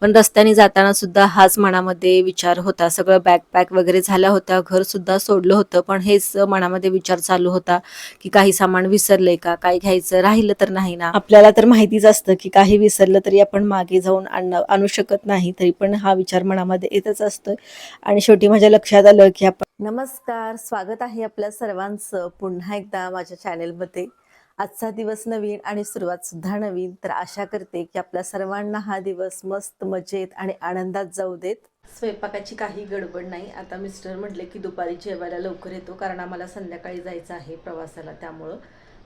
पण रस्त्याने जाताना सुद्धा हाच मनामध्ये विचार होता. सगळं बॅग पॅक वगैरे झाल्या होत्या, घर सुद्धा सोडलं होतं, पण हेच मनामध्ये विचार चालू होता की काही सामान विसरलंय का, काय घ्यायचं राहिलं तर नाही ना. आपल्याला तर माहितीच असतं की काही विसरलं तरी आपण मागे जाऊन आणू शकत नाही, तरी पण हा विचार मनामध्ये येतच असतो. आणि शेवटी माझ्या लक्षात आलं की आपण नमस्कार, स्वागत आहे आपल्या सर्वांचं पुन्हा एकदा माझ्या चॅनेलमध्ये. आजचा दिवस नवीन आणि सुरुवात सुद्धा नवीन, तर आशा करते की आपल्या सर्वांना हा दिवस मस्त मजेत आणि आनंदात जाऊ देत. स्वयंपाकाची काही गडबड नाही. आता मिस्टर म्हटले की दुपारी जेवायला लवकर येतो, कारण आम्हाला संध्याकाळी जायचं आहे प्रवासाला, त्यामुळं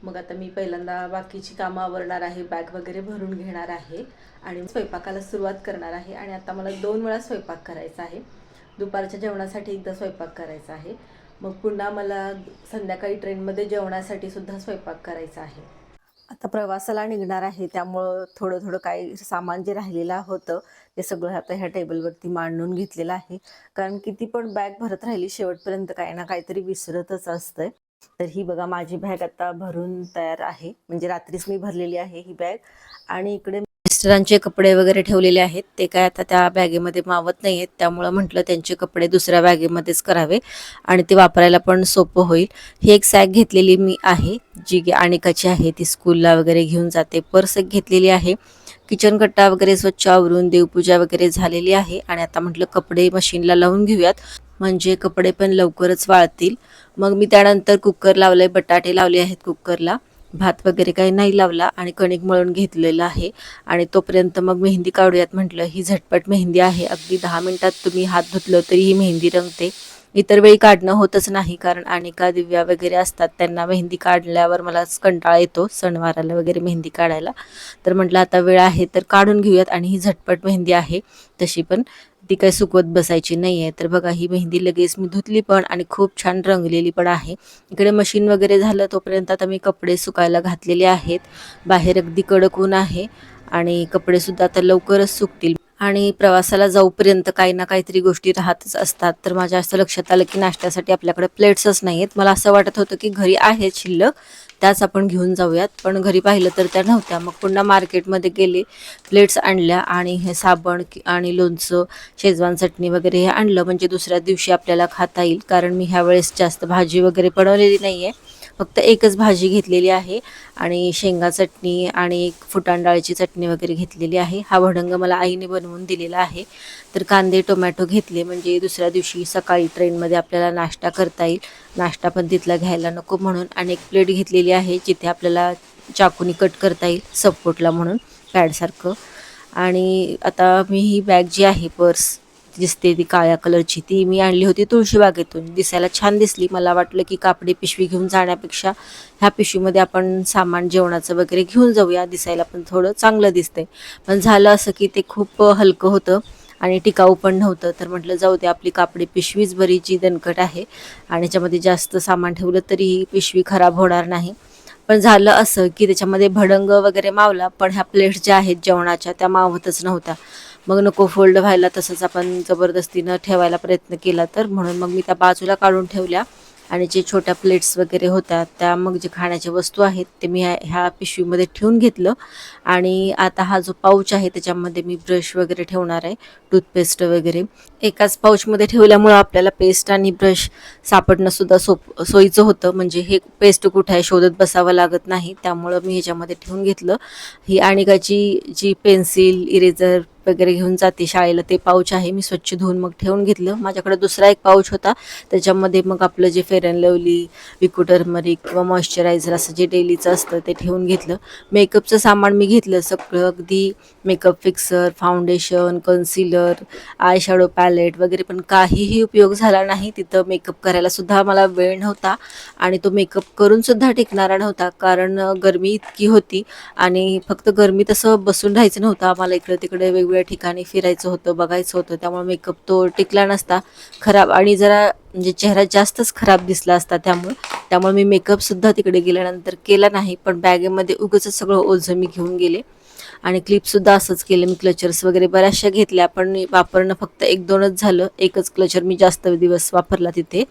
मग आता मी पहिल्यांदा बाकीची कामं आवरणार आहे, बॅग वगैरे भरून घेणार आहे आणि स्वयंपाकाला सुरुवात करणार आहे. आणि आता मला 2 वेळा स्वयंपाक करायचा आहे. दुपारच्या जेवणासाठी एकदा स्वयंपाक करायचा आहे, मग पुन्हा मला संध्याकाळी ट्रेनमध्ये जेवणासाठी सुद्धा स्वयंपाक करायचा आहे. आता प्रवासाला निघणार आहे, त्यामुळं थोडं थोडं काही सामान जे राहिलेलं होतं ते सगळं आता ह्या टेबलवरती मांडून घेतलेलं आहे. कारण किती पण बॅग भरत राहिली शेवटपर्यंत काही ना काहीतरी विसरतच असतंय. तर ही बघा माझी बॅग आता भरून तयार आहे, म्हणजे रात्रीच मी भरलेली आहे ही बॅग. आणि इकडे मिस्टरांचे कपडे वगैरे ठेवलेले आहेत, ते काय आता त्या बॅगेमध्ये मावत नाहीयेत, त्यामुळं म्हटलं त्यांचे कपडे दुसऱ्या बॅगेमध्येच करावे आणि ते वापरायला पण सोपं होईल. ही एक सॅक घेतलेली मी आहे, जी अनिकाची आहे, ती स्कूलला वगैरे घेऊन जाते. पर्स एक घेतलेली आहे. किचन कट्टा वगैरे स्वच्छ आवरून देवपूजा वगैरे झालेली आहे. आणि आता म्हटलं कपडे मशीनला लावून घेऊयात, म्हणजे कपडे पण लवकरच वाळतील. मग मी त्यानंतर कुकर लावले, बटाटे लावले आहेत कुकरला, भात वगैरे काही नाही लावला आणि कणिक मळून घेतलेलं आहे. आणि तोपर्यंत मग मेहंदी काढूयात म्हटलं. ही झटपट मेहंदी आहे, अगदी 10 मिनिटात तुम्ही हात धुतलं तरी ही मेहंदी रंगते. इतर वेळी काढणं होतच नाही, कारण अनिका दिव्या वगैरे असतात, त्यांना मेहंदी काढल्यावर मला कंटाळा येतो सणवाराला वगैरे मेहंदी काढायला. तर म्हटलं आता वेळ आहे तर काढून घेऊयात. आणि ही झटपट मेहंदी आहे, तशी पण ती काही सुकवत बसायची नाही आहे. तर बघा ही मेहंदी लगेच मी धुतली पण आणि खूप छान रंगलेली पण आहे. इकडे मशीन वगैरे झालं तोपर्यंत आता मी कपडे सुकायला घातलेले आहेत. बाहेर अगदी कडक ऊन आहे आणि कपडेसुद्धा आता लवकरच सुकतील. आणि प्रवासाला जाऊपर्यंत काही ना काहीतरी गोष्टी राहतच असतात. तर माझ्या असं लक्षात आलं की नाश्त्यासाठी आपल्याकडे प्लेट्सच नाही आहेत. मला असं वाटत होतं की घरी आहेत शिल्लक, त्याच आपण घेऊन जाऊयात, पण घरी पाहिलं तर त्या नव्हत्या. मग पुन्हा मार्केटमध्ये गेले, प्लेट्स आणल्या आणि हे साबण आणि लोणचं, शेजवान चटणी वगैरे हे आणलं, म्हणजे दुसऱ्या दिवशी आपल्याला खाता येईल. कारण मी ह्या वेळेस जास्त भाजी वगैरे बनवलेली नाही आहे, फक्त एकच भाजी घेतलेली आहे आणि शेंगा चटणी आणि एक फुटाण डाळीची चटणी वगैरे घेतलेली आहे. हा भडंग मला आईने बनवून दिलेला आहे. तर कांदे टोमॅटो घेतले, म्हणजे दुसऱ्या दिवशी सकाळी ट्रेनमध्ये आपल्याला नाश्ता करता येईल, नाश्ता पण तिथला घ्यायला नको म्हणून. आणि एक प्लेट घेतलेली आहे जिथे आपल्याला चाकूनी कट करता येईल सपोर्टला म्हणून, पॅडसारखं. आणि आता मी ही बॅग जी आहे, पर्स दिसते ती काळ्या कलरची, ती मी आणली होती तुळशीबागेतून. दिसायला छान दिसली. मला वाटलं की कापडी पिशवी घेऊन जाण्यापेक्षा ह्या पिशवीमध्ये आपण सामान जेवणाचं वगैरे घेऊन जाऊया, दिसायला पण थोडं चांगलं दिसतंय. पण झालं असं की ते खूप हलकं होतं आणि टिकाऊ पण नव्हतं. तर म्हटलं जाऊ दे, आपली कापडी पिशवीच बरी जी दणकट आहे आणि त्याच्यामध्ये जास्त सामान ठेवलं तरी ही पिशवी खराब होणार नाही. पण झालं असं की त्याच्यामध्ये भडंग वगैरे मावला, पण ह्या प्लेट्स ज्या आहेत जेवणाच्या त्या मावतच नव्हत्या. मग नको फोल्ड व्हायला, तसंच आपण जबरदस्तीनं ठेवायला प्रयत्न केला तर, म्हणून मग मी त्या बाजूला काढून ठेवल्या. आणि जे छोट्या प्लेट्स वगैरे होत्या त्या, मग जे खाण्याच्या वस्तू आहेत ते मी ह्या पिशवीमध्ये ठेवून घेतलं. आणि आता हा जो पाऊच आहे त्याच्यामध्ये मी ब्रश वगैरे ठेवणार आहे, टूथपेस्ट वगैरे. एकाच पाऊचमध्ये ठेवल्यामुळं आपल्याला पेस्ट आणि ब्रश सापडणं सुद्धा सोयीचं होतं, म्हणजे हे पेस्ट कुठे आहे शोधत बसावं लागत नाही, त्यामुळं मी ह्याच्यामध्ये ठेवून घेतलं. ही अनिकाची जी पेन्सिल इरेझर वगैरे घेऊन जाते शाळेला, ते पाऊच आहे, मी स्वच्छ धुवून मग ठेवून घेतलं. माझ्याकडे दुसरा एक पाऊच होता, त्याच्यामध्ये मग आपलं जे फेअर अँड लवली, विको टर्मरिक किंवा मॉइश्चरायझर असं जे डेलीचं असतं ते ठेवून घेतलं. मेकअपचं सामान मी घेतलं सगळं, अगदी makeup fixer, foundation, concealer, eye shadow palette वगैरे, पण काहीही उपयोग झाला नाही. तिथं मेकअप करायला सुद्धा मला वेळ नव्हता आणि तो मेकअप करून सुद्धा टिकणारा नव्हता, कारण गरमी इतकी होती. आणि फक्त गरमीत असं बसून राहायचं नव्हतं आम्हाला, इकडे तिकडे वेगवेगळ्या ठिकाणी फिरायचं होतं, बघायचं होतं, त्यामुळे मेकअप तो टिकला नसता, खराब आणि जरा म्हणजे चेहरा जास्तच खराब दिसला असता. त्यामुळे मी मेकअपसुद्धा तिकडे गेल्यानंतर केला नाही. पण बॅगेमध्ये उगाचच सगळं ओझं मी घेऊन गेले. आणि क्लिपसुद्धा असंच केलं मी. क्लचर्स वगैरे बऱ्याचशा घेतल्या, पण वापरणं फक्त 1-2च झालं. एकच क्लचर मी जास्त दिवस वापरला तिथे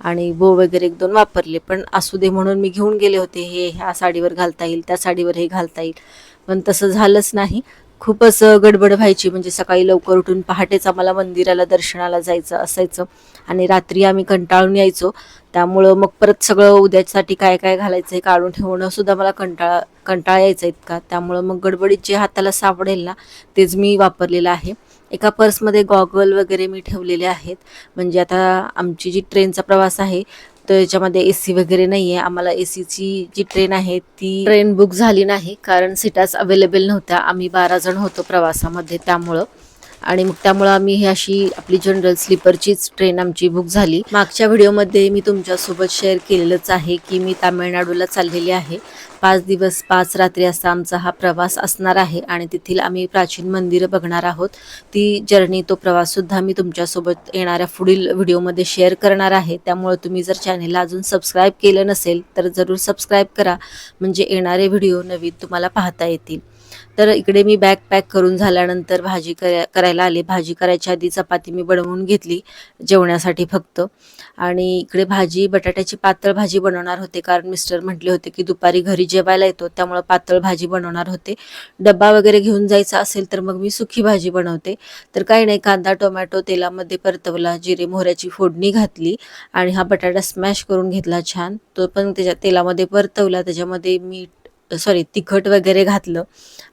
आणि बो वगैरे 1-2 वापरले. पण असू दे म्हणून मी घेऊन गेले होते, हे ह्या साडीवर घालता येईल, त्या साडीवर हे घालता येईल, पण तसं झालंच नाही. खूप असं गडबड व्हायची, म्हणजे सकाळी लवकर उठून पहाटेच आम्हाला मंदिराला दर्शनाला जायचं असायचं आणि रात्री आम्ही कंटाळून यायचो. त्यामुळं मग परत सगळं उद्यासाठी काय काय घालायचं हे काढून ठेवणं सुद्धा मला कंटाळा यायचा इतका. त्यामुळं मग गडबडीत जे हाताला सापडेल ना तेच मी वापरलेलं आहे. एका पर्समध्ये गॉगल वगैरे मी ठेवलेले आहेत, म्हणजे आता आमची जी ट्रेनचा प्रवास आहे त्याच्यामध्ये एसी वगैरे नाहीये. आम्हाला एसीची जी ट्रेन आहे ती ट्रेन बुक झाली नाही, कारण सीटाच अवेलेबल नव्हत्या. आम्ही 12 जण होतो प्रवासामध्ये त्यामुळं. आणि मग त्यामुळं आम्ही ही अशी आपली जनरल स्लीपरचीच ट्रेन आमची बुक झाली. मागच्या व्हिडिओमध्ये मी तुमच्यासोबत शेअर केलेलंच आहे की मी तामिळनाडूला चाललेली आहे. 5 दिवस 5 रात्री असा आमचा हा प्रवास असणार आहे आणि तेथील आम्ही प्राचीन मंदिरं बघणार आहोत. ती जर्नी, तो प्रवाससुद्धा मी तुमच्यासोबत येणाऱ्या पुढील व्हिडिओमध्ये शेअर करणार आहे. त्यामुळे तुम्ही जर चॅनेलला अजून सबस्क्राईब केलं नसेल तर जरूर सबस्क्राईब करा, म्हणजे येणारे व्हिडिओ नवीन तुम्हाला पाहता येतील. तर इकडे मी बॅग पॅक करून झाल्यानंतर भाजी करायला आले. भाजी करायच्या आधी चपाती मी बनवून घेतली जेवण्यासाठी फक्त. आणि इकडे बटाट्याची पातळ भाजी बनवणार होते, कारण मिस्टर म्हटले होते की दुपारी घरी जेवायला येतो, त्यामुळे पातळ भाजी बनवणार होते. डब्बा वगैरे घेऊन जायचा असेल तर मग मी सुकी भाजी बनवते. तर काही नाही, कांदा टोमॅटो तेलामध्ये परतवला, जिरे मोहऱ्याची फोडणी घातली आणि हा बटाटा स्मॅश करून घेतला छान. तो पण त्याच्या तेलामध्ये परतवला. त्याच्यामध्ये तिखट वगैरे घातलं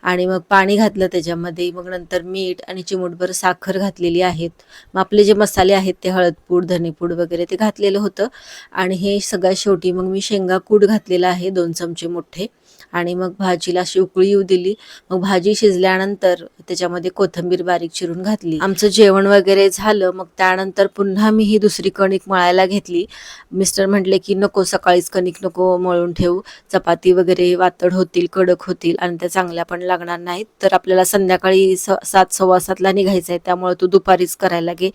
आणि मग पाणी घातलं त्याच्यामध्ये. मग नंतर मीठ आणि चिमूटभर साखर घातलेली आहेत. मग आपले जे मसाले आहेत ते हळदपूड, धनेपूड वगैरे ते घातलेलं होतं. आणि हे सगळ्यात शेवटी मग मी शेंगा कूट घातलेला आहे 2 चमचे मोठे. आणि मग भाजीला अशी उकळी येऊ दिली. मग भाजी शिजल्यानंतर त्याच्यामध्ये कोथिंबीर बारीक चिरून घातली. आमचं जेवण वगैरे झालं. मग त्यानंतर पुन्हा मी ही दुसरी कणिक मळायला घेतली. मिस्टर म्हटले की नको, सकाळीच कणिक नको मळून ठेवू, चपाती वगैरे वातड होतील, कडक होतील आणि त्या चांगल्या पण लागणार नाहीत. तर आपल्याला संध्याकाळी 7 सव्वा 7ला निघायचं आहे, त्यामुळे तू दुपारीच करायला घे.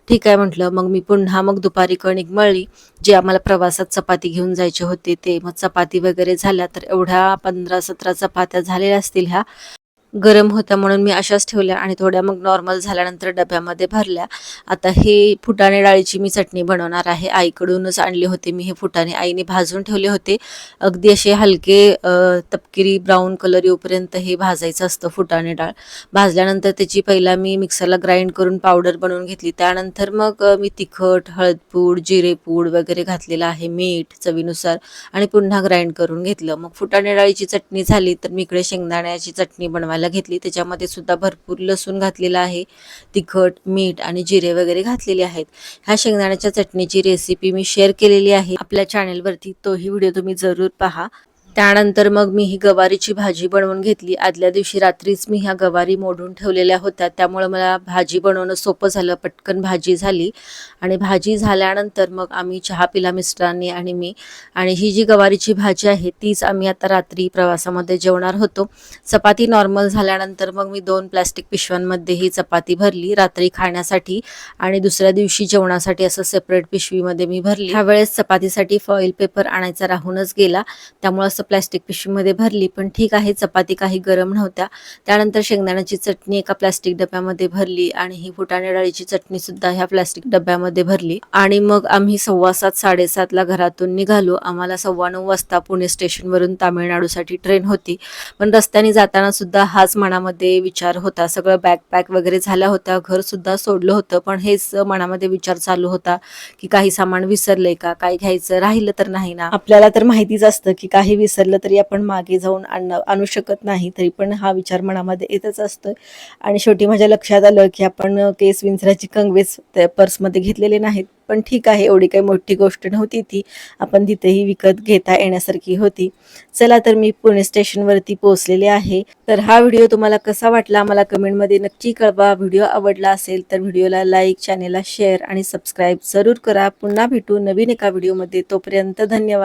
ठीक आहे म्हटलं. मग मी पुन्हा दुपारी कणिक मळली, जे आम्हाला प्रवासात चपाती घेऊन जायचे होते ते. मग चपाती वगैरे झाल्या, तर एवढ्या 15-17 चपात्या झालेल्या असतील. ह्या गरम होत्या म्हणून मी अशाच ठेवल्या आणि थोड्या मग नॉर्मल झाल्यानंतर डब्यामध्ये भरल्या. आता हे फुटाणे डाळीची मी चटणी बनवणार आहे. आईकडूनच आणले होते मी हे फुटाणे. आईने भाजून ठेवले होते. अगदी असे हलके तपकिरी ब्राऊन कलर येऊपर्यंत हे भाजायचं असतं फुटाणे डाळ. भाजल्यानंतर त्याची पहिला मी मिक्सरला ग्राइंड करून पावडर बनवून घेतली. त्यानंतर मग मी तिखट, हळदपूड, जिरेपूड वगैरे घातलेलं आहे, मीठ चवीनुसार, आणि पुन्हा ग्राइंड करून घेतलं. मग फुटाणे डाळीची चटणी झाली तर मी इकडे शेंगदाण्याची चटणी बनवायला घेतली. त्याच्यामध्ये सुद्धा भरपूर लसूण घातलेला आहे, तिखट, मीठ आणि जिरे वगैरे घातलेले आहेत. ह्या शेंगदाण्याच्या चटणीची रेसिपी मी शेअर केलेली आहे आपल्या चॅनेलवरती, तोही व्हिडिओ तुम्ही जरूर पहा. त्यानंतर मग मी ही गवारीची भाजी बनवून घेतली. आदल्या दिवशी रात्रीच मी ह्या गवारी मोडून ठेवलेल्या होत्या, त्यामुळे मला भाजी बनवणं सोपं झालं, पटकन भाजी झाली. आणि भाजी झाल्यानंतर मग आम्ही चहा पिला मिस्टरांनी आणि मी. आणि ही जी गवारीची भाजी आहे तीच आम्ही आता रात्री प्रवासामध्ये जेवणार होतो. चपाती नॉर्मल झाल्यानंतर मग मी 2 प्लॅस्टिक पिशव्यांमध्ये ही चपाती भरली रात्री खाण्यासाठी आणि दुसऱ्या दिवशी जेवणासाठी असं सेपरेट पिशवीमध्ये मी भरली. ह्यावेळेस चपातीसाठी फॉईल पेपर आणायचा राहूनच गेला, त्यामुळे असं प्लॅस्टिक पिशवीमध्ये भरली. पण ठीक आहे, चपाती काही गरम नव्हत्या. त्यानंतर शेंगदाण्याची चटणी एका प्लॅस्टिक डब्यामध्ये भरली आणि ही फुटाणे डाळीची चटणी सुद्धा ह्या प्लॅस्टिक डब्यामध्ये भरली. आणि मग आम्ही 7:15 7:30ला घरातून निघालो. आम्हाला 9:15 वाजता पुणे स्टेशनवरून तामिळनाडूसाठी ट्रेन होती. पण रस्त्याने जाताना सुद्धा हाच मनामध्ये विचार होता. सगळं बॅग पॅक वगैरे झाल्या होत्या, घर सुद्धा सोडलं होतं, पण हेच मनामध्ये विचार चालू होता की काही सामान विसरलंय का, काही घ्यायचं राहिलं तर नाही ना. आपल्याला तर माहितीच असतं की काही विसरलं तरी आपण मागे जाऊन आणू शकत नाही, तरी पण हा विचार मनामध्ये येतच असतोय. आणि शेवटी माझ्या लक्षात आलं की आपण केस विंचराची कंगवेच त्या पर्समध्ये घेतलेले नाहीत. पण ठीक आहे, एवढी काही मोठी गोष्ट नव्हती ती, आपण तिथेही विकत घेता येण्यासारखी होती. चला, तर मी पुणे स्टेशनवरती पोहोचलेले आहे. तर हा व्हिडिओ तुम्हाला कसा वाटला मला कमेंटमध्ये नक्की कळवा. व्हिडिओ आवडला असेल तर व्हिडिओला लाईक, चॅनेलला शेअर आणि सबस्क्राईब जरूर करा. पुन्हा भेटू नवीन एका व्हिडिओमध्ये. तोपर्यंत धन्यवाद.